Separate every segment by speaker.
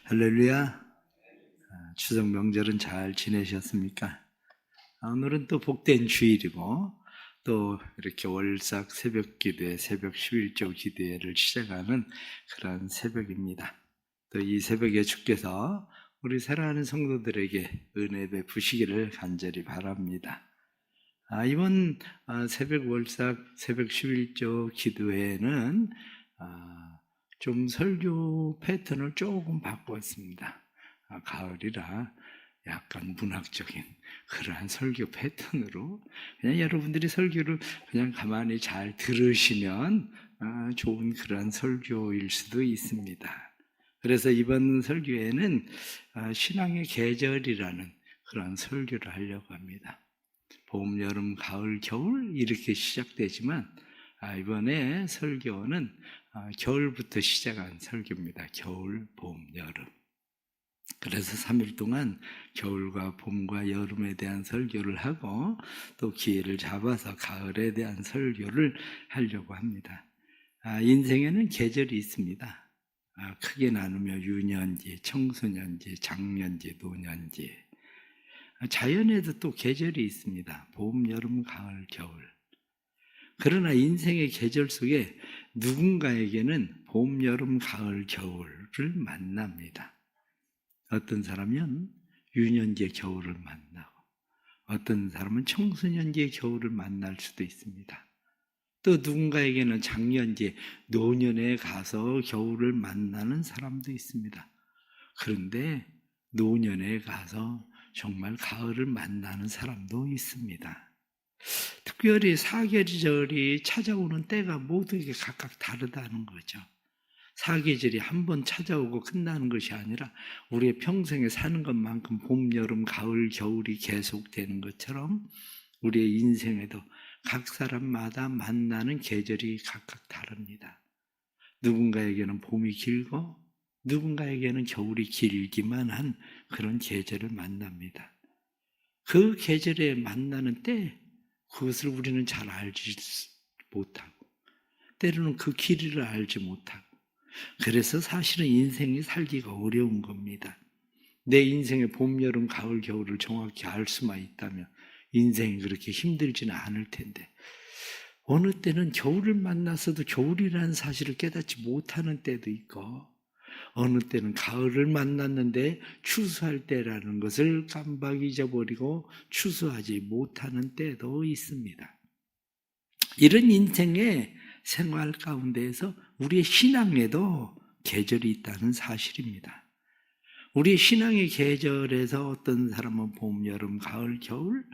Speaker 1: 할렐루야. 추석 명절은 잘 지내셨습니까? 오늘은 또 복된 주일이고 또 이렇게 월삭 새벽 기도회, 새벽 11조 기도회를 시작하는 그런 새벽입니다. 또 이 새벽에 주께서 우리 사랑하는 성도들에게 은혜 베푸시기를 간절히 바랍니다. 이번 새벽 월삭 새벽 11조 기도회는 좀 설교 패턴을 조금 바꾸었습니다. 가을이라 약간 문학적인 그러한 설교 패턴으로 그냥 여러분들이 설교를 그냥 가만히 잘 들으시면 좋은 그런 설교일 수도 있습니다. 그래서 이번 설교에는 신앙의 계절이라는 그런 설교를 하려고 합니다. 봄, 여름, 가을, 겨울 이렇게 시작되지만 이번에 설교는 겨울부터 시작한 설교입니다. 겨울, 봄, 여름. 그래서 3일 동안 겨울과 봄과 여름에 대한 설교를 하고 또 기회를 잡아서 가을에 대한 설교를 하려고 합니다. 인생에는 계절이 있습니다. 크게 나누며 유년기, 청소년기, 장년기, 노년기. 자연에도 또 계절이 있습니다. 봄, 여름, 가을, 겨울. 그러나 인생의 계절 속에 누군가에게는 봄, 여름, 가을, 겨울을 만납니다. 어떤 사람은 유년기의 겨울을 만나고 어떤 사람은 청소년기의 겨울을 만날 수도 있습니다. 또 누군가에게는 장년기, 노년에 가서 겨울을 만나는 사람도 있습니다. 그런데 노년에 가서 정말 가을을 만나는 사람도 있습니다. 특별히 사계절이 찾아오는 때가 모두에게 각각 다르다는 거죠. 사계절이 한 번 찾아오고 끝나는 것이 아니라 우리의 평생에 사는 것만큼 봄, 여름, 가을, 겨울이 계속되는 것처럼 우리의 인생에도 각 사람마다 만나는 계절이 각각 다릅니다. 누군가에게는 봄이 길고 누군가에게는 겨울이 길기만 한 그런 계절을 만납니다. 그 계절에 만나는 때 그것을 우리는 잘 알지 못하고 때로는 그 길이를 알지 못하고 그래서 사실은 인생이 살기가 어려운 겁니다. 내 인생의 봄, 여름, 가을, 겨울을 정확히 알 수만 있다면 인생이 그렇게 힘들지는 않을 텐데 어느 때는 겨울을 만나서도 겨울이라는 사실을 깨닫지 못하는 때도 있고 어느 때는 가을을 만났는데 추수할 때라는 것을 깜빡 잊어버리고 추수하지 못하는 때도 있습니다. 이런 인생의 생활 가운데에서 우리의 신앙에도 계절이 있다는 사실입니다. 우리의 신앙의 계절에서 어떤 사람은 봄, 여름, 가을, 겨울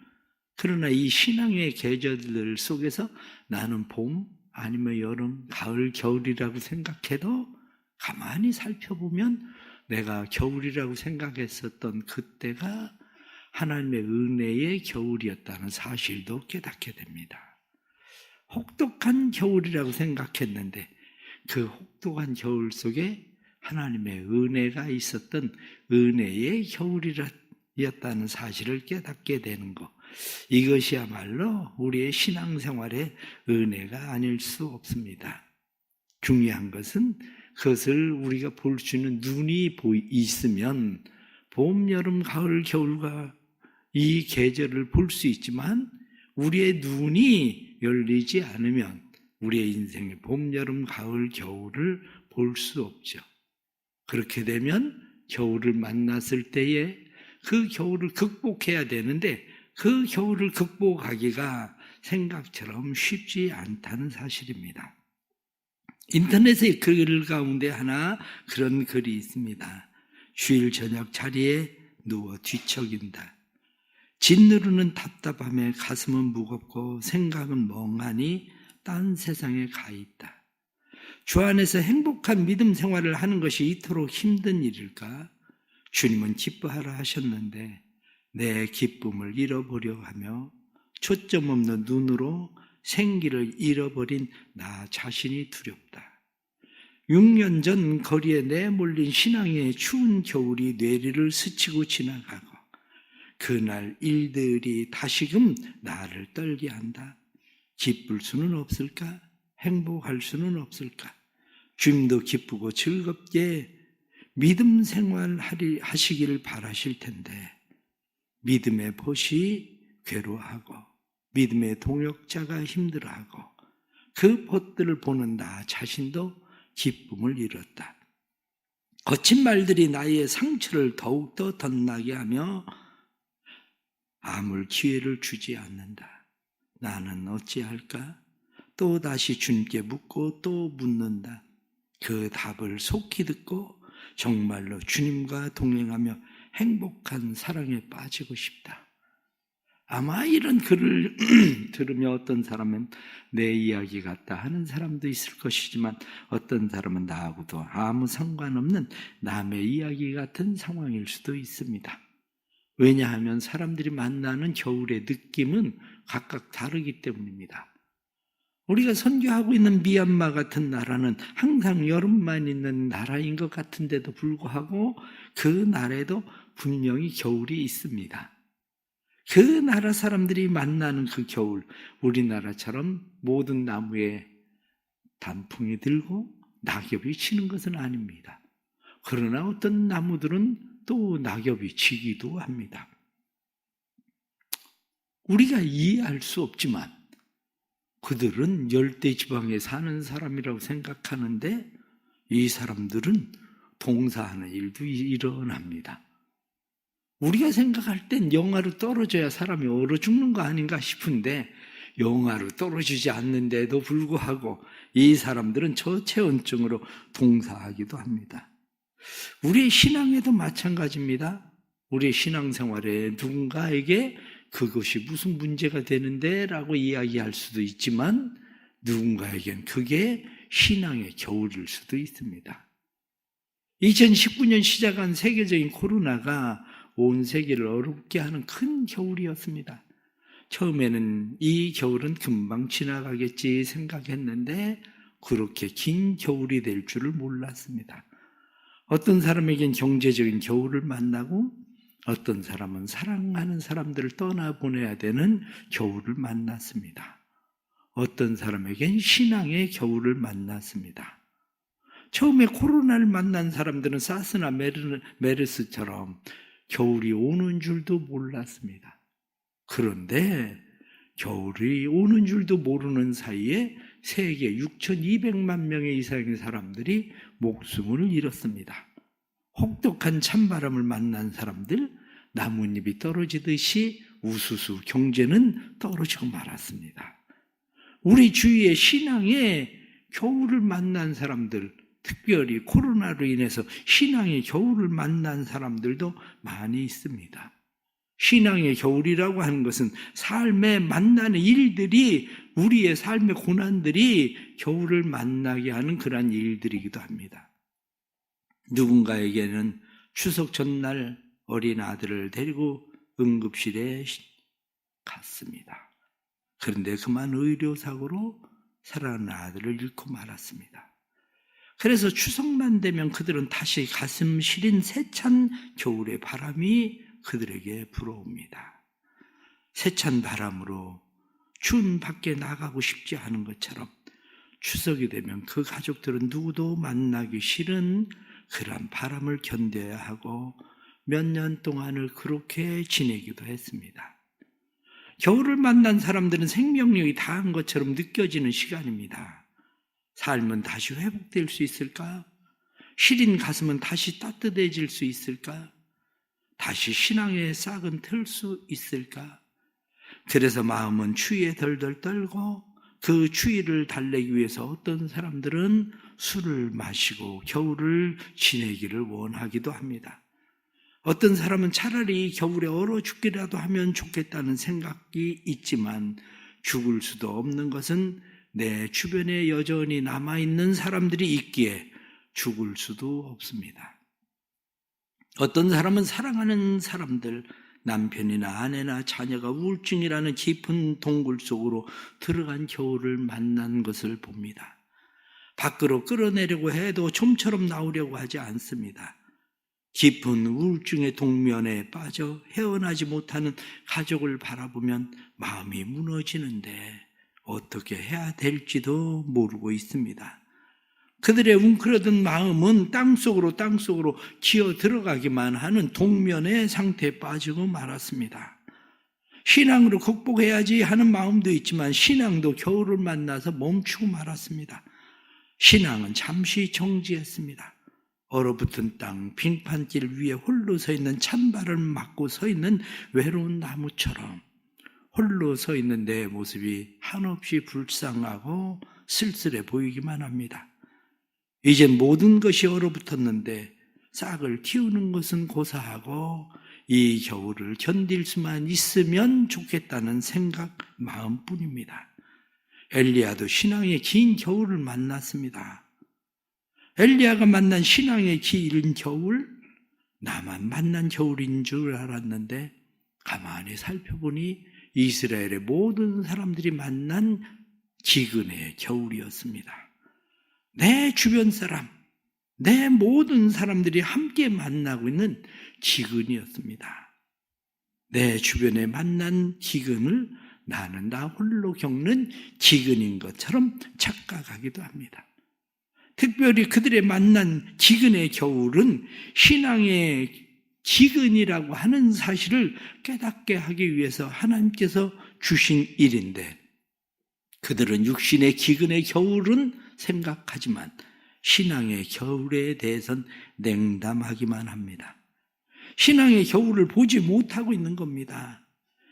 Speaker 1: 그러나 이 신앙의 계절들 속에서 나는 봄 아니면 여름, 가을, 겨울이라고 생각해도 가만히 살펴보면 내가 겨울이라고 생각했었던 그때가 하나님의 은혜의 겨울이었다는 사실도 깨닫게 됩니다. 혹독한 겨울이라고 생각했는데 그 혹독한 겨울 속에 하나님의 은혜가 있었던 은혜의 겨울이었다는 사실을 깨닫게 되는 것. 이것이야말로 우리의 신앙생활의 은혜가 아닐 수 없습니다. 중요한 것은 그것을 우리가 볼 수 있는 눈이 있으면 봄, 여름, 가을, 겨울과 이 계절을 볼 수 있지만 우리의 눈이 열리지 않으면 우리의 인생의 봄, 여름, 가을, 겨울을 볼 수 없죠. 그렇게 되면 겨울을 만났을 때에 그 겨울을 극복해야 되는데 그 겨울을 극복하기가 생각처럼 쉽지 않다는 사실입니다. 인터넷의 글 가운데 하나 그런 글이 있습니다. 주일 저녁 자리에 누워 뒤척인다. 짓누르는 답답함에 가슴은 무겁고 생각은 멍하니 딴 세상에 가 있다. 주 안에서 행복한 믿음 생활을 하는 것이 이토록 힘든 일일까? 주님은 기뻐하라 하셨는데 내 기쁨을 잃어보려 하며 초점 없는 눈으로 생기를 잃어버린 나 자신이 두렵다. 6년 전 거리에 내몰린 신앙의 추운 겨울이 뇌리를 스치고 지나가고 그날 일들이 다시금 나를 떨게 한다. 기쁠 수는 없을까? 행복할 수는 없을까? 주님도 기쁘고 즐겁게 믿음 생활 하시길 바라실 텐데 믿음의 벗이 괴로워하고 믿음의 동역자가 힘들어하고 그 벗들을 보는 나 자신도 기쁨을 잃었다. 거친 말들이 나의 상처를 더욱더 덧나게 하며 아물 기회를 주지 않는다. 나는 어찌할까? 또 다시 주님께 묻고 또 묻는다. 그 답을 속히 듣고 정말로 주님과 동행하며 행복한 사랑에 빠지고 싶다. 아마 이런 글을 들으며 어떤 사람은 내 이야기 같다 하는 사람도 있을 것이지만 어떤 사람은 나하고도 아무 상관없는 남의 이야기 같은 상황일 수도 있습니다. 왜냐하면 사람들이 만나는 겨울의 느낌은 각각 다르기 때문입니다. 우리가 선교하고 있는 미얀마 같은 나라는 항상 여름만 있는 나라인 것 같은데도 불구하고 그 나라에도 분명히 겨울이 있습니다. 그 나라 사람들이 만나는 그 겨울, 우리나라처럼 모든 나무에 단풍이 들고 낙엽이 치는 것은 아닙니다. 그러나 어떤 나무들은 또 낙엽이 지기도 합니다. 우리가 이해할 수 없지만 그들은 열대지방에 사는 사람이라고 생각하는데 이 사람들은 동사하는 일도 일어납니다. 우리가 생각할 땐 영하로 떨어져야 사람이 얼어 죽는 거 아닌가 싶은데 영하로 떨어지지 않는데도 불구하고 이 사람들은 저체온증으로 동사하기도 합니다. 우리의 신앙에도 마찬가지입니다. 우리의 신앙생활에 누군가에게 그것이 무슨 문제가 되는데 라고 이야기할 수도 있지만 누군가에겐 그게 신앙의 겨울일 수도 있습니다. 2019년 시작한 세계적인 코로나가 온 세계를 어렵게 하는 큰 겨울이었습니다. 처음에는 이 겨울은 금방 지나가겠지 생각했는데 그렇게 긴 겨울이 될 줄을 몰랐습니다. 어떤 사람에겐 경제적인 겨울을 만나고 어떤 사람은 사랑하는 사람들을 떠나보내야 되는 겨울을 만났습니다. 어떤 사람에겐 신앙의 겨울을 만났습니다. 처음에 코로나를 만난 사람들은 사스나 메르스처럼 겨울이 오는 줄도 몰랐습니다. 그런데 겨울이 오는 줄도 모르는 사이에 세계 6,200만 명의 이상의 사람들이 목숨을 잃었습니다. 혹독한 찬바람을 만난 사람들, 나뭇잎이 떨어지듯이 우수수 경제는 떨어지고 말았습니다. 우리 주위의 신앙의 겨울을 만난 사람들, 특별히 코로나로 인해서 신앙의 겨울을 만난 사람들도 많이 있습니다. 신앙의 겨울이라고 하는 것은 삶에 만나는 일들이 우리의 삶의 고난들이 겨울을 만나게 하는 그러한 일들이기도 합니다. 누군가에게는 추석 전날 어린 아들을 데리고 응급실에 갔습니다. 그런데 그만 의료사고로 사랑하는 아들을 잃고 말았습니다. 그래서 추석만 되면 그들은 다시 가슴 시린 세찬 겨울의 바람이 그들에게 불어옵니다. 세찬 바람으로 추운 밖에 나가고 싶지 않은 것처럼 추석이 되면 그 가족들은 누구도 만나기 싫은 그런 바람을 견뎌야 하고 몇 년 동안을 그렇게 지내기도 했습니다. 겨울을 만난 사람들은 생명력이 다한 것처럼 느껴지는 시간입니다. 삶은 다시 회복될 수 있을까? 시린 가슴은 다시 따뜻해질 수 있을까? 다시 신앙의 싹은 틀 수 있을까? 그래서 마음은 추위에 덜덜 떨고 그 추위를 달래기 위해서 어떤 사람들은 술을 마시고 겨울을 지내기를 원하기도 합니다. 어떤 사람은 차라리 겨울에 얼어 죽기라도 하면 좋겠다는 생각이 있지만 죽을 수도 없는 것은 내 주변에 여전히 남아있는 사람들이 있기에 죽을 수도 없습니다. 어떤 사람은 사랑하는 사람들, 남편이나 아내나 자녀가 우울증이라는 깊은 동굴 속으로 들어간 겨울을 만난 것을 봅니다. 밖으로 끌어내려고 해도 좀처럼 나오려고 하지 않습니다. 깊은 우울증의 동면에 빠져 헤어나지 못하는 가족을 바라보면 마음이 무너지는데 어떻게 해야 될지도 모르고 있습니다. 그들의 웅크러든 마음은 땅속으로 기어 들어가기만 하는 동면의 상태에 빠지고 말았습니다. 신앙으로 극복해야지 하는 마음도 있지만 신앙도 겨울을 만나서 멈추고 말았습니다. 신앙은 잠시 정지했습니다. 얼어붙은 땅, 빙판길 위에 홀로 서 있는 찬바람을 맞고 서 있는 외로운 나무처럼 홀로 서 있는 내 모습이 한없이 불쌍하고 쓸쓸해 보이기만 합니다. 이제 모든 것이 얼어붙었는데 싹을 틔우는 것은 고사하고 이 겨울을 견딜 수만 있으면 좋겠다는 생각, 마음뿐입니다. 엘리야도 신앙의 긴 겨울을 만났습니다. 엘리야가 만난 신앙의 긴 겨울, 나만 만난 겨울인 줄 알았는데 가만히 살펴보니 이스라엘의 모든 사람들이 만난 기근의 겨울이었습니다. 내 주변 사람, 내 모든 사람들이 함께 만나고 있는 기근이었습니다. 내 주변에 만난 기근을 나는 나 홀로 겪는 기근인 것처럼 착각하기도 합니다. 특별히 그들의 만난 기근의 겨울은 신앙의 기근이라고 하는 사실을 깨닫게 하기 위해서 하나님께서 주신 일인데 그들은 육신의 기근의 겨울은 생각하지만 신앙의 겨울에 대해서는 냉담하기만 합니다. 신앙의 겨울을 보지 못하고 있는 겁니다.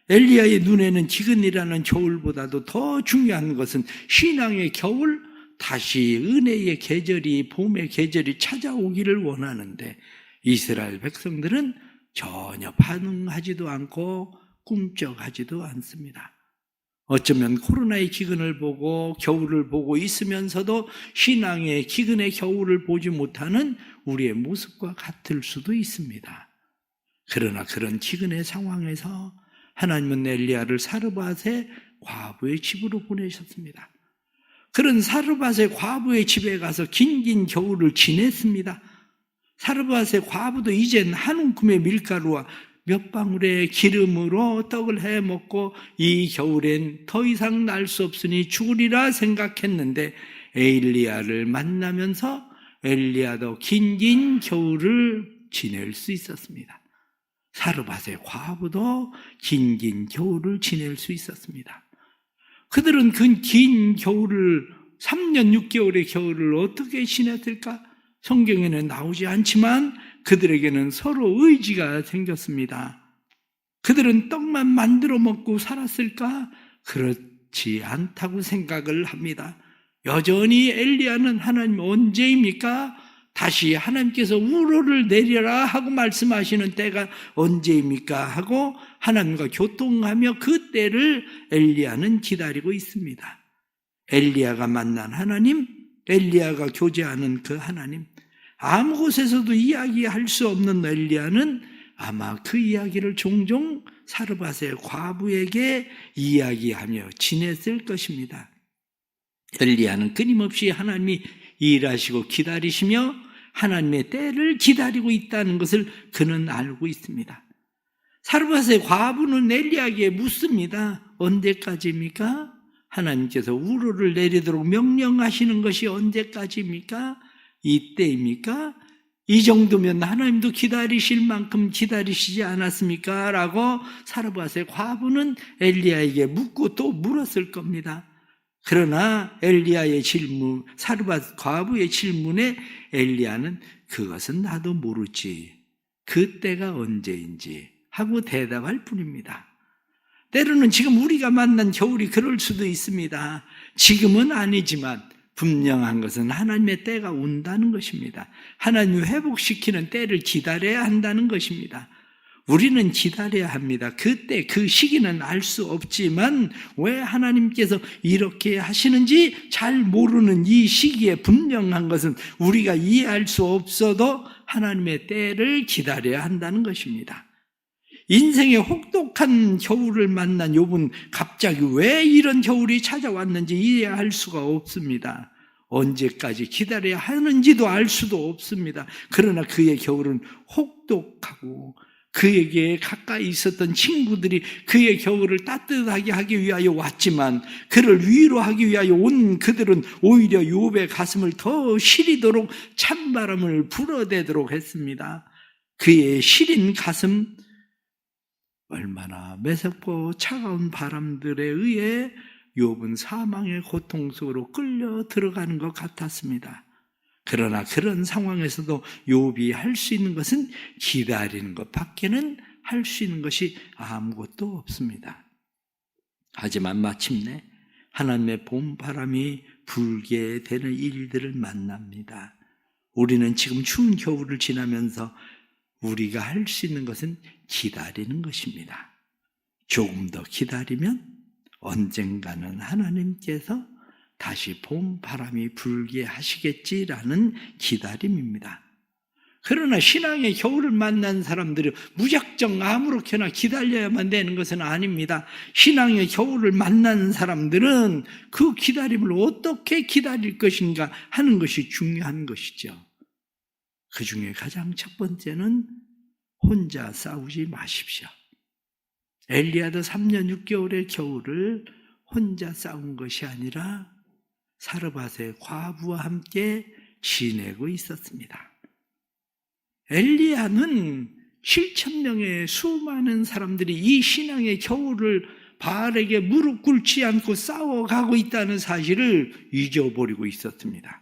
Speaker 1: 엘리야의 눈에는 기근이라는 겨울보다도 더 중요한 것은 신앙의 겨울, 다시 은혜의 계절이, 봄의 계절이 찾아오기를 원하는데 이스라엘 백성들은 전혀 반응하지도 않고 꿈쩍하지도 않습니다. 어쩌면 코로나의 기근을 보고 겨울을 보고 있으면서도 신앙의 기근의 겨울을 보지 못하는 우리의 모습과 같을 수도 있습니다. 그러나 그런 기근의 상황에서 하나님은 엘리야를 사르밧의 과부의 집으로 보내셨습니다. 그런 사르밧의 과부의 집에 가서 긴 겨울을 지냈습니다. 사르밧의 과부도 이젠 한 움큼의 밀가루와 몇 방울의 기름으로 떡을 해 먹고 이 겨울엔 더 이상 날 수 없으니 죽으리라 생각했는데 엘리야를 만나면서 엘리야도 긴 겨울을 지낼 수 있었습니다. 사르밧의 과부도 긴 겨울을 지낼 수 있었습니다. 그들은 그 긴 겨울을 3년 6개월의 겨울을 어떻게 지냈을까? 성경에는 나오지 않지만 그들에게는 서로 의지가 생겼습니다. 그들은 떡만 만들어 먹고 살았을까? 그렇지 않다고 생각을 합니다. 여전히 엘리야는 하나님 언제입니까? 다시 하나님께서 우로를 내려라 하고 말씀하시는 때가 언제입니까? 하고 하나님과 교통하며 그 때를 엘리야는 기다리고 있습니다. 엘리야가 만난 하나님, 엘리야가 교제하는 그 하나님, 아무 곳에서도 이야기할 수 없는 엘리야는 아마 그 이야기를 종종 사르밧의 과부에게 이야기하며 지냈을 것입니다. 엘리야는 끊임없이 하나님이 일하시고 기다리시며 하나님의 때를 기다리고 있다는 것을 그는 알고 있습니다. 사르밧의 과부는 엘리야에게 묻습니다. 언제까지입니까? 하나님께서 우로를 내리도록 명령하시는 것이 언제까지입니까? 이때입니까? 이 정도면 하나님도 기다리실 만큼 기다리시지 않았습니까? 라고 사르밧의 과부는 엘리야에게 묻고 또 물었을 겁니다. 그러나 엘리야의 질문, 사르밧 과부의 질문에 엘리야는 그것은 나도 모르지, 그때가 언제인지 하고 대답할 뿐입니다. 때로는 지금 우리가 만난 겨울이 그럴 수도 있습니다. 지금은 아니지만 분명한 것은 하나님의 때가 온다는 것입니다. 하나님이 회복시키는 때를 기다려야 한다는 것입니다. 우리는 기다려야 합니다. 그때 그 시기는 알 수 없지만 왜 하나님께서 이렇게 하시는지 잘 모르는 이 시기에 분명한 것은 우리가 이해할 수 없어도 하나님의 때를 기다려야 한다는 것입니다. 인생의 혹독한 겨울을 만난 욥은 갑자기 왜 이런 겨울이 찾아왔는지 이해할 수가 없습니다. 언제까지 기다려야 하는지도 알 수도 없습니다. 그러나 그의 겨울은 혹독하고 그에게 가까이 있었던 친구들이 그의 겨울을 따뜻하게 하기 위하여 왔지만 그를 위로하기 위하여 온 그들은 오히려 욥의 가슴을 더 시리도록 찬바람을 불어대도록 했습니다. 그의 시린 가슴, 얼마나 매섭고 차가운 바람들에 의해 욥은 사망의 고통 속으로 끌려 들어가는 것 같았습니다. 그러나 그런 상황에서도 욥이 할 수 있는 것은 기다리는 것밖에는 할 수 있는 것이 아무것도 없습니다. 하지만 마침내 하나님의 봄바람이 불게 되는 일들을 만납니다. 우리는 지금 추운 겨울을 지나면서 우리가 할 수 있는 것은 기다리는 것입니다. 조금 더 기다리면 언젠가는 하나님께서 다시 봄바람이 불게 하시겠지라는 기다림입니다. 그러나 신앙의 겨울을 만난 사람들이 무작정 아무렇게나 기다려야만 되는 것은 아닙니다. 신앙의 겨울을 만난 사람들은 그 기다림을 어떻게 기다릴 것인가 하는 것이 중요한 것이죠. 그 중에 가장 첫 번째는 혼자 싸우지 마십시오. 엘리야도 3년 6개월의 겨울을 혼자 싸운 것이 아니라 사르밧의 과부와 함께 지내고 있었습니다. 엘리야는 7,000명의 수많은 사람들이 이 신앙의 겨울을 바알에게 무릎 꿇지 않고 싸워가고 있다는 사실을 잊어버리고 있었습니다.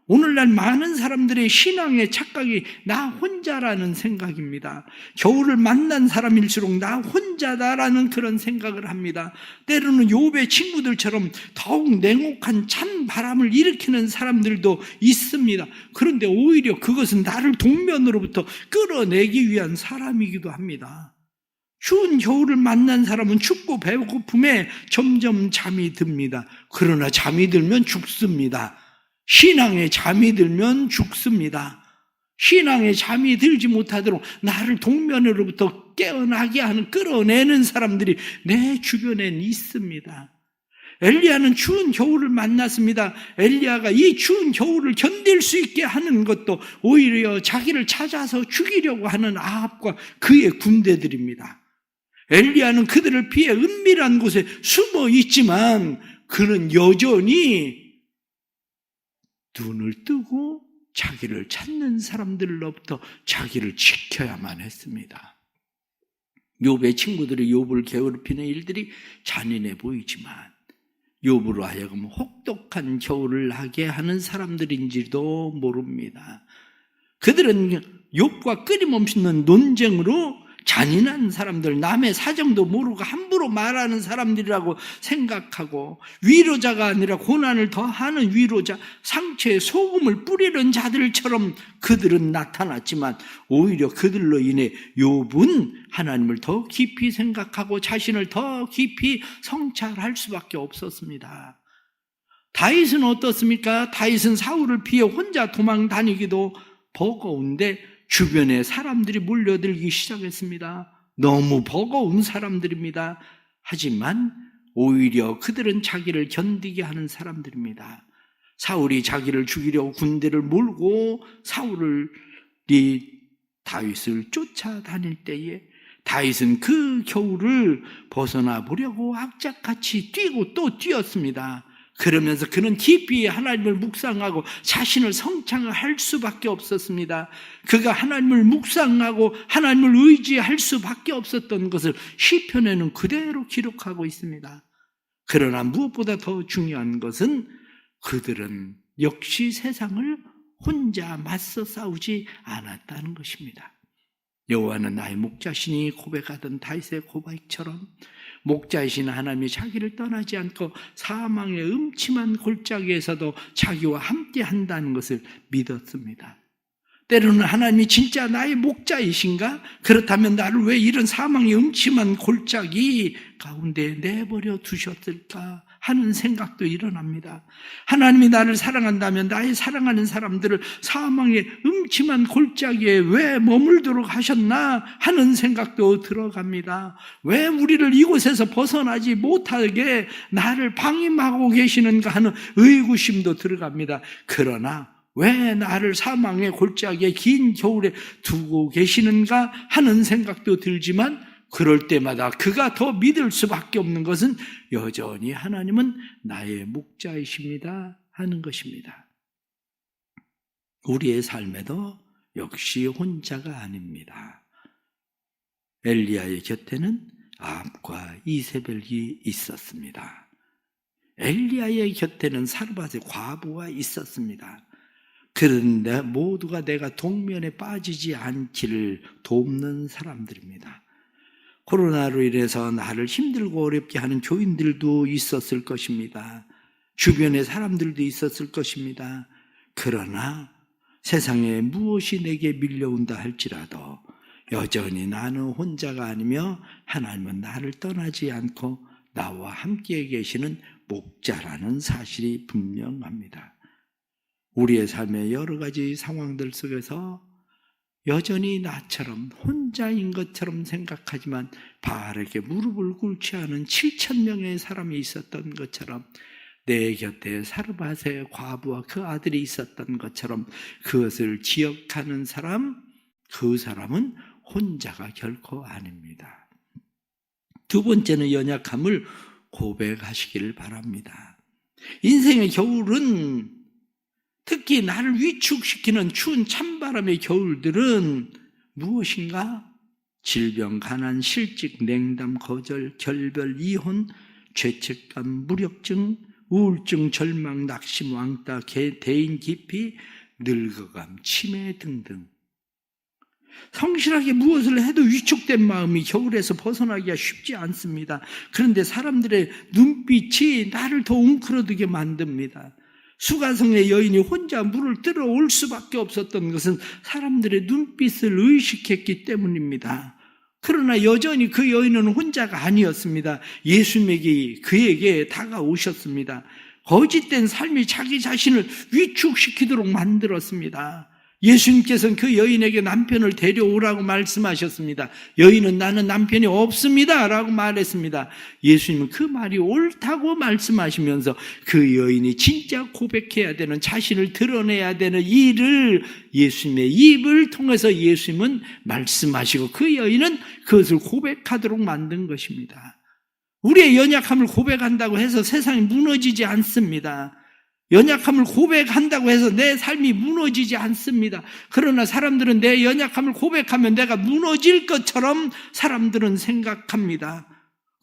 Speaker 1: 오늘날 많은 사람들의 신앙의 착각이 나 혼자라는 생각입니다. 겨울을 만난 사람일수록 나 혼자다라는 그런 생각을 합니다. 때로는 욥의 친구들처럼 더욱 냉혹한 찬 바람을 일으키는 사람들도 있습니다. 그런데 오히려 그것은 나를 동면으로부터 끌어내기 위한 사람이기도 합니다. 추운 겨울을 만난 사람은 춥고 배고픔에 점점 잠이 듭니다. 그러나 잠이 들면 죽습니다. 신앙에 잠이 들면 죽습니다. 신앙에 잠이 들지 못하도록 나를 동면으로부터 깨어나게 하는, 끌어내는 사람들이 내 주변엔 있습니다. 엘리야는 추운 겨울을 만났습니다. 엘리야가 이 추운 겨울을 견딜 수 있게 하는 것도 오히려 자기를 찾아서 죽이려고 하는 아합과 그의 군대들입니다. 엘리야는 그들을 피해 은밀한 곳에 숨어 있지만 그는 여전히 눈을 뜨고 자기를 찾는 사람들로부터 자기를 지켜야만 했습니다. 욥의 친구들이 욥을 괴롭히는 일들이 잔인해 보이지만 욥으로 하여금 혹독한 겨울을 하게 하는 사람들인지도 모릅니다. 그들은 욥과 끊임없는 논쟁으로 잔인한 사람들, 남의 사정도 모르고 함부로 말하는 사람들이라고 생각하고 위로자가 아니라 고난을 더하는 위로자, 상처에 소금을 뿌리는 자들처럼 그들은 나타났지만 오히려 그들로 인해 욥은 하나님을 더 깊이 생각하고 자신을 더 깊이 성찰할 수밖에 없었습니다. 다윗은 어떻습니까? 다윗은 사울을 피해 혼자 도망 다니기도 버거운데 주변에 사람들이 몰려들기 시작했습니다. 너무 버거운 사람들입니다. 하지만 오히려 그들은 자기를 견디게 하는 사람들입니다. 사울이 자기를 죽이려고 군대를 몰고 사울이 다윗을 쫓아다닐 때에 다윗은 그 겨울을 벗어나 보려고 악착같이 뛰고 또 뛰었습니다. 그러면서 그는 깊이 하나님을 묵상하고 자신을 성찰할 수밖에 없었습니다. 그가 하나님을 묵상하고 하나님을 의지할 수밖에 없었던 것을 시편에는 그대로 기록하고 있습니다. 그러나 무엇보다 더 중요한 것은 그들은 역시 세상을 혼자 맞서 싸우지 않았다는 것입니다. 여호와는 나의 목자시니 고백하던 다윗의 고백처럼 목자이신 하나님이 자기를 떠나지 않고 사망의 음침한 골짜기에서도 자기와 함께 한다는 것을 믿었습니다. 때로는 하나님이 진짜 나의 목자이신가? 그렇다면 나를 왜 이런 사망의 음침한 골짜기 가운데 내버려 두셨을까 하는 생각도 일어납니다. 하나님이 나를 사랑한다면 나의 사랑하는 사람들을 사망의 음침한 골짜기에 왜 머물도록 하셨나 하는 생각도 들어갑니다. 왜 우리를 이곳에서 벗어나지 못하게 나를 방임하고 계시는가 하는 의구심도 들어갑니다. 그러나 왜 나를 사망의 골짜기에 긴 겨울에 두고 계시는가 하는 생각도 들지만 그럴 때마다 그가 더 믿을 수밖에 없는 것은 여전히 하나님은 나의 목자이십니다 하는 것입니다. 우리의 삶에도 역시 혼자가 아닙니다. 엘리야의 곁에는 아합과 이세벨이 있었습니다. 엘리야의 곁에는 사르밧의 과부가 있었습니다. 그런데 모두가 내가 동면에 빠지지 않기를 돕는 사람들입니다. 코로나로 인해서 나를 힘들고 어렵게 하는 교인들도 있었을 것입니다. 주변의 사람들도 있었을 것입니다. 그러나 세상에 무엇이 내게 밀려온다 할지라도 여전히 나는 혼자가 아니며 하나님은 나를 떠나지 않고 나와 함께 계시는 목자라는 사실이 분명합니다. 우리의 삶의 여러 가지 상황들 속에서 여전히 나처럼 혼자인 것처럼 생각하지만 바알에게 무릎을 꿇지 않은 7,000명의 사람이 있었던 것처럼 내 곁에 사르밧의 과부와 그 아들이 있었던 것처럼 그것을 기억하는 사람, 그 사람은 혼자가 결코 아닙니다. 두 번째는 연약함을 고백하시기를 바랍니다. 인생의 겨울은 특히 나를 위축시키는 추운 찬바람의 겨울들은 무엇인가? 질병, 가난, 실직, 냉담, 거절, 결별, 이혼, 죄책감, 무력증, 우울증, 절망, 낙심, 왕따, 대인 기피, 늙어감, 치매 등등. 성실하게 무엇을 해도 위축된 마음이 겨울에서 벗어나기가 쉽지 않습니다. 그런데 사람들의 눈빛이 나를 더 웅크러들게 만듭니다. 수가성의 여인이 혼자 물을 들어올 수밖에 없었던 것은 사람들의 눈빛을 의식했기 때문입니다. 그러나 여전히 그 여인은 혼자가 아니었습니다. 예수님이 그에게 다가오셨습니다. 거짓된 삶이 자기 자신을 위축시키도록 만들었습니다. 예수님께서는 그 여인에게 남편을 데려오라고 말씀하셨습니다. 여인은 나는 남편이 없습니다 라고 말했습니다. 예수님은 그 말이 옳다고 말씀하시면서 그 여인이 진짜 고백해야 되는, 자신을 드러내야 되는 일을 예수님의 입을 통해서 예수님은 말씀하시고 그 여인은 그것을 고백하도록 만든 것입니다. 우리의 연약함을 고백한다고 해서 세상이 무너지지 않습니다. 연약함을 고백한다고 해서 내 삶이 무너지지 않습니다. 그러나 사람들은 내 연약함을 고백하면 내가 무너질 것처럼 사람들은 생각합니다.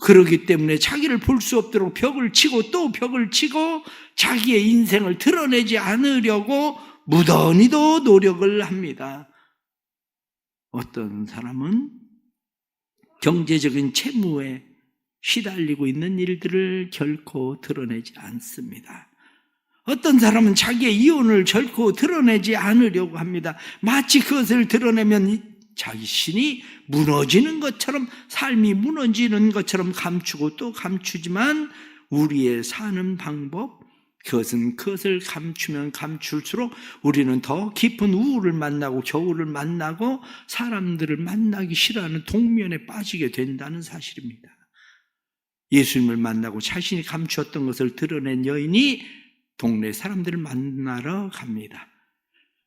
Speaker 1: 그렇기 때문에 자기를 볼 수 없도록 벽을 치고 또 벽을 치고 자기의 인생을 드러내지 않으려고 무던히도 노력을 합니다. 어떤 사람은 경제적인 채무에 시달리고 있는 일들을 결코 드러내지 않습니다. 어떤 사람은 자기의 이혼을 결코 드러내지 않으려고 합니다. 마치 그것을 드러내면 자신이 무너지는 것처럼, 삶이 무너지는 것처럼 감추고 또 감추지만 우리의 사는 방법, 그것을 감추면 감출수록 우리는 더 깊은 우울을 만나고 겨울을 만나고 사람들을 만나기 싫어하는 동면에 빠지게 된다는 사실입니다. 예수님을 만나고 자신이 감추었던 것을 드러낸 여인이 동네 사람들을 만나러 갑니다.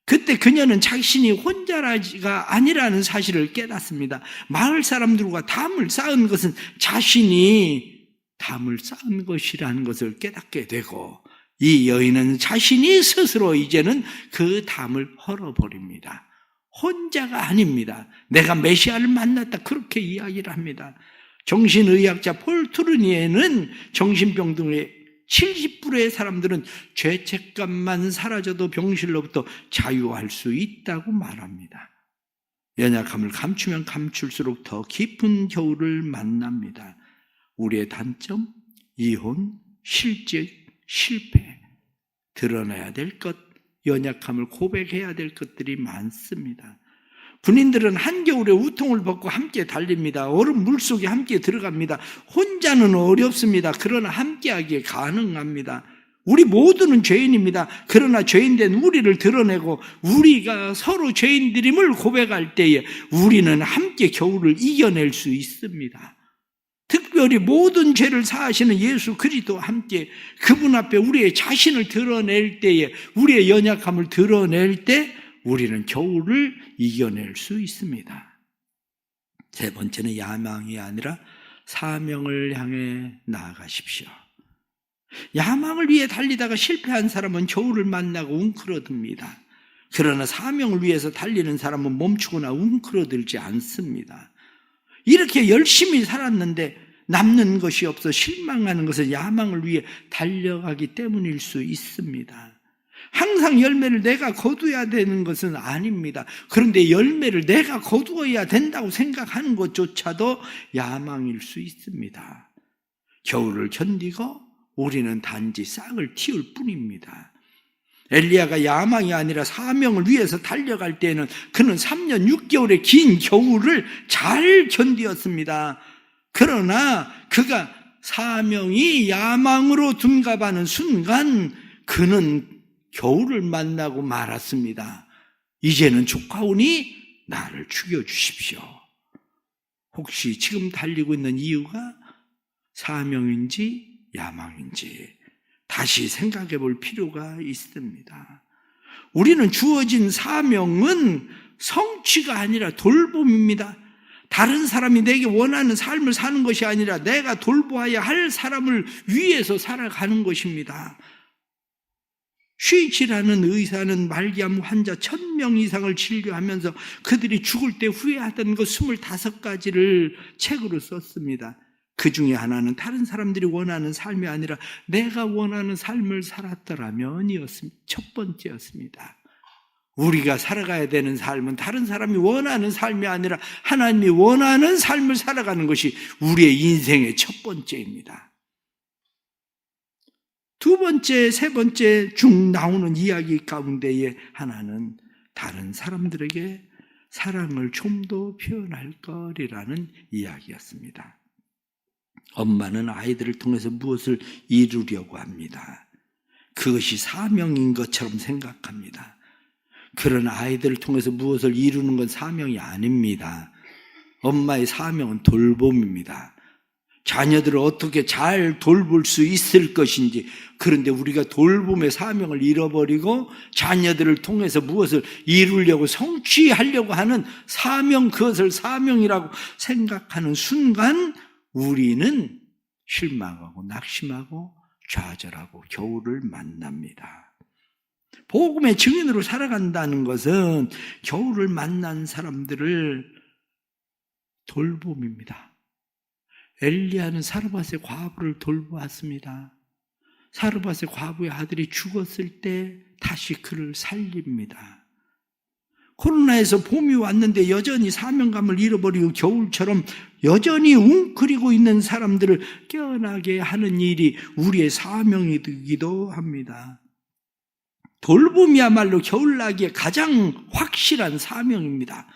Speaker 1: 그때 그녀는 자신이 혼자가 아니라는 사실을 깨닫습니다. 마을 사람들과 담을 쌓은 것은 자신이 담을 쌓은 것이라는 것을 깨닫게 되고, 이 여인은 자신이 스스로 이제는 그 담을 헐어버립니다. 혼자가 아닙니다. 내가 메시아를 만났다, 그렇게 이야기를 합니다. 정신의학자 폴 투르니에는 정신병 등의 70%의 사람들은 죄책감만 사라져도 병실로부터 자유할 수 있다고 말합니다. 연약함을 감추면 감출수록 더 깊은 겨울을 만납니다. 우리의 단점, 이혼, 실직, 실패, 드러내야 될 것, 연약함을 고백해야 될 것들이 많습니다. 군인들은 한겨울에 우통을 벗고 함께 달립니다. 얼음 물속에 함께 들어갑니다. 혼자는 어렵습니다. 그러나 함께하기에 가능합니다. 우리 모두는 죄인입니다. 그러나 죄인된 우리를 드러내고 우리가 서로 죄인들임을 고백할 때에 우리는 함께 겨울을 이겨낼 수 있습니다. 특별히 특별히 모든 죄를 사하시는 예수 그리스도와 함께 그분 앞에 우리의 자신을 드러낼 때에, 우리의 연약함을 드러낼 때 우리는 겨울을 이겨낼 수 있습니다. 세 번째는 야망이 아니라 사명을 향해 나아가십시오. 야망을 위해 달리다가 실패한 사람은 겨울을 만나고 웅크러듭니다. 그러나 사명을 위해서 달리는 사람은 멈추거나 웅크러들지 않습니다. 이렇게 열심히 살았는데 남는 것이 없어 실망하는 것은 야망을 위해 달려가기 때문일 수 있습니다. 항상 열매를 내가 거두어야 되는 것은 아닙니다. 그런데 열매를 내가 거두어야 된다고 생각하는 것조차도 야망일 수 있습니다. 겨울을 견디고 우리는 단지 싹을 틔울 뿐입니다. 엘리야가 야망이 아니라 사명을 위해서 달려갈 때에는 그는 3년 6개월의 긴 겨울을 잘 견디었습니다. 그러나 그가 사명이 야망으로 둔갑하는 순간 그는 겨울을 만나고 말았습니다. 이제는 족하오니 나를 죽여주십시오. 혹시 지금 달리고 있는 이유가 사명인지 야망인지 다시 생각해 볼 필요가 있습니다. 우리는 주어진 사명은 성취가 아니라 돌봄입니다. 다른 사람이 내게 원하는 삶을 사는 것이 아니라 내가 돌보아야 할 사람을 위해서 살아가는 것입니다. 쉬치라는 의사는 말기암 환자 1000명 이상을 진료하면서 그들이 죽을 때 후회하던 것 25가지를 책으로 썼습니다. 그 중에 하나는 다른 사람들이 원하는 삶이 아니라 내가 원하는 삶을 살았더라면 첫 번째였습니다. 우리가 살아가야 되는 삶은 다른 사람이 원하는 삶이 아니라 하나님이 원하는 삶을 살아가는 것이 우리의 인생의 첫 번째입니다. 두 번째, 세 번째 중 나오는 이야기 가운데에 하나는 다른 사람들에게 사랑을 좀 더 표현할 거리라는 이야기였습니다. 엄마는 아이들을 통해서 무엇을 이루려고 합니다. 그것이 사명인 것처럼 생각합니다. 그러나 아이들을 통해서 무엇을 이루는 건 사명이 아닙니다. 엄마의 사명은 돌봄입니다. 자녀들을 어떻게 잘 돌볼 수 있을 것인지, 그런데 우리가 돌봄의 사명을 잃어버리고 자녀들을 통해서 무엇을 이루려고 성취하려고 하는 사명, 그것을 사명이라고 생각하는 순간 우리는 실망하고 낙심하고 좌절하고 겨울을 만납니다. 복음의 증인으로 살아간다는 것은 겨울을 만난 사람들을 돌봄입니다. 엘리야는 사르밧의 과부를 돌보았습니다. 사르밧의 과부의 아들이 죽었을 때 다시 그를 살립니다. 코로나에서 봄이 왔는데 여전히 사명감을 잃어버리고 겨울처럼 여전히 웅크리고 있는 사람들을 깨어나게 하는 일이 우리의 사명이기도 합니다. 돌봄이야말로 겨울나기에 가장 확실한 사명입니다.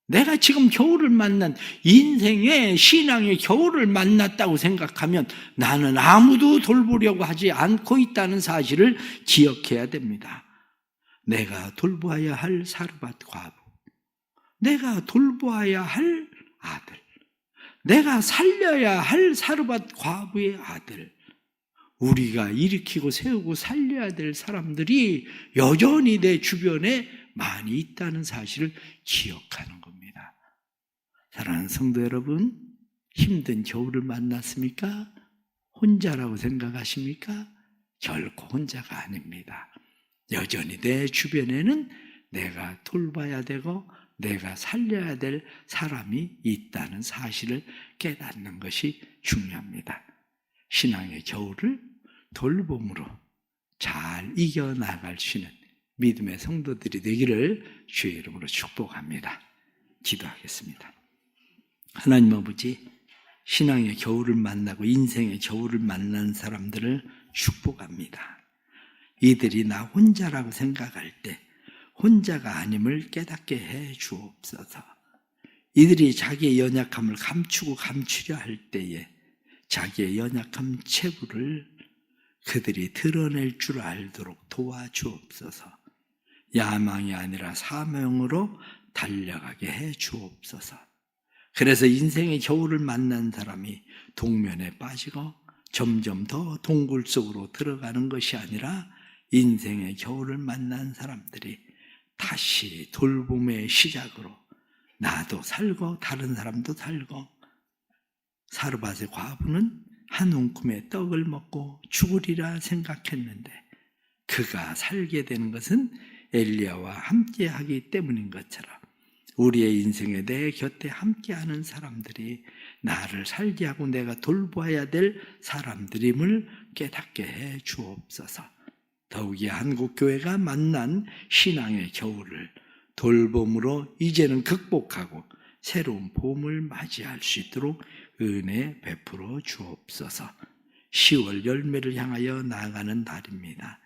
Speaker 1: 내가 지금 겨울을 만난 인생의 신앙의 겨울을 만났다고 생각하면 나는 아무도 돌보려고 하지 않고 있다는 사실을 기억해야 됩니다. 내가 돌보아야 할 사르밧 과부, 내가 돌보아야 할 아들, 내가 살려야 할 사르밧 과부의 아들, 우리가 일으키고 세우고 살려야 될 사람들이 여전히 내 주변에 많이 있다는 사실을 기억하는 겁니다. 사랑하는 성도 여러분, 힘든 겨울을 만났습니까? 혼자라고 생각하십니까? 결코 혼자가 아닙니다. 여전히 내 주변에는 내가 돌봐야 되고 내가 살려야 될 사람이 있다는 사실을 깨닫는 것이 중요합니다. 신앙의 겨울을 돌봄으로 잘 이겨나갈 수 있는 믿음의 성도들이 되기를 주의 이름으로 축복합니다. 기도하겠습니다. 하나님 아버지, 신앙의 겨울을 만나고 인생의 겨울을 만난 사람들을 축복합니다. 이들이 나 혼자라고 생각할 때 혼자가 아님을 깨닫게 해 주옵소서. 이들이 자기의 연약함을 감추고 감추려 할 때에 자기의 연약함 체부를 그들이 드러낼 줄 알도록 도와주옵소서. 야망이 아니라 사명으로 달려가게 해 주옵소서. 그래서 인생의 겨울을 만난 사람이 동면에 빠지고 점점 더 동굴 속으로 들어가는 것이 아니라 인생의 겨울을 만난 사람들이 다시 돌봄의 시작으로 나도 살고 다른 사람도 살고, 사르밧의 과부는 한 움큼의 떡을 먹고 죽으리라 생각했는데 그가 살게 되는 것은 엘리야와 함께하기 때문인 것처럼 우리의 인생에 내 곁에 함께하는 사람들이 나를 살게 하고 내가 돌보아야 될 사람들임을 깨닫게 해 주옵소서. 더욱이 한국교회가 만난 신앙의 겨울을 돌봄으로 이제는 극복하고 새로운 봄을 맞이할 수 있도록 은혜 베풀어 주옵소서. 10월 열매를 향하여 나아가는 달입니다.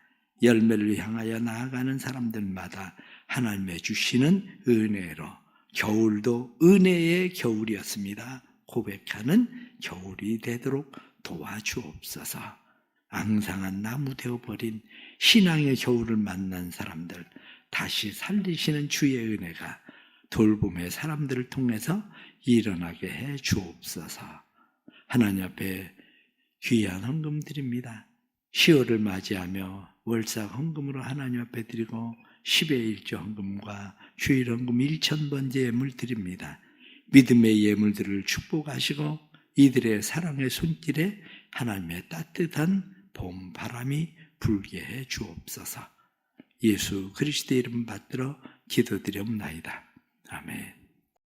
Speaker 1: 열매를 향하여 나아가는 사람들마다 하나님의 주시는 은혜로 겨울도 은혜의 겨울이었습니다 고백하는 겨울이 되도록 도와주옵소서. 앙상한 나무 되어버린 신앙의 겨울을 만난 사람들 다시 살리시는 주의 은혜가 돌봄의 사람들을 통해서 일어나게 해 주옵소서. 하나님 앞에 귀한 헌금 드립니다. 10월을 맞이하며 월삭 헌금으로 하나님 앞에 드리고 10의 1조 헌금과 주일 헌금 1,000번째 예물 드립니다. 믿음의 예물들을 축복하시고 이들의 사랑의 손길에 하나님의 따뜻한 봄 바람이 불게 해 주옵소서. 예수 그리스도의 이름 받들어 기도드리옵나이다. 아멘.